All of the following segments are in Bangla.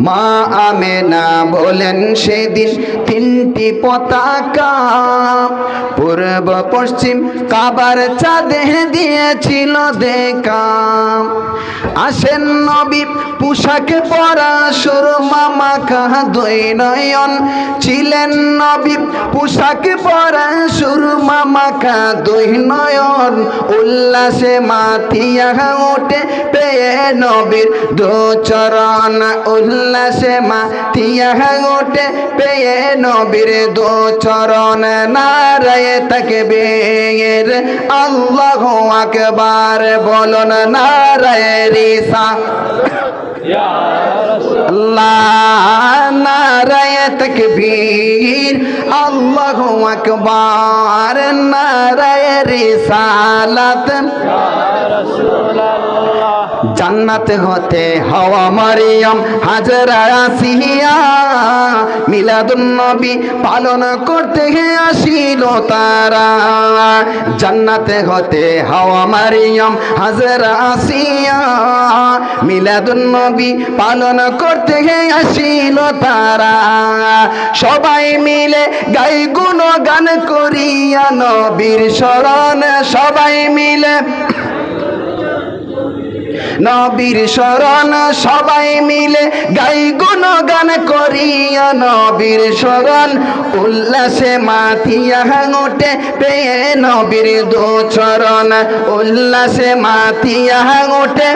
মা আমেনা বলেন সেদিন তিনটি পতাকা পূর্ব পশ্চিম কাবার চাঁদে দিয়েছিল দেখা। আসেন নবী পোশাক পরা সুরমা মাখা দুই নয়ন, ছিলেন নবী পোশাক পরা সুরমা মাখা দুই নয়ন। উল্লাসে মাথিয়া ওঠে পেয়ে নবীর দু চরণ, উল্লাসে মাথিয়া ওঠে পেয়ে নবীর দু চরণ। নারায়ে তাকবীর আল্লাহু আকবার বলুন নারায়ে আল্লাহ, নারায়ে তাকবীর আল্লাহু আকবার, নারায়ে রিসালাত। জান্নাত হতে হাওয়া মারিয়াম হাজরা আসিয়া মিলাদুন নবী পালন করতে আসিল তারা। জান্নাত হতে হাওয়া মারিয়াম হাজরা আসিয়া মিলাদুন নবী পালন করতে আসিল তারা। সবাই মিলে গাই গুণগান করিয়া নবীর শরণ, সবাই মিলে নবীর শরণ, সবাই মিলে গাই গুণগান করিয়া নবীর শরণ। উল্লাসে মাথিয়া ওঠে পেয়ে নবীর দু চরণ, উল্লাসে মাথিয়া ওঠে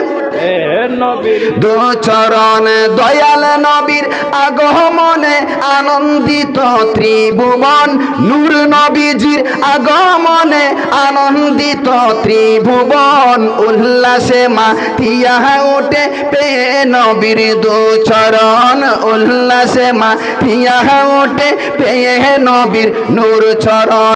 দু চরণ। দয়াল নবীর আগমনে আনন্দিত ত্রিভুবন, নূর নবীজির আগমনে আনন্দিত ত্রিভুবন। উল্লাসে মাথিয়া ওঠে পেয়ে নবীর দু চরণ, উল্লাসে মাথিয়া ওঠে পেয়ে নবীর নূর চরণ।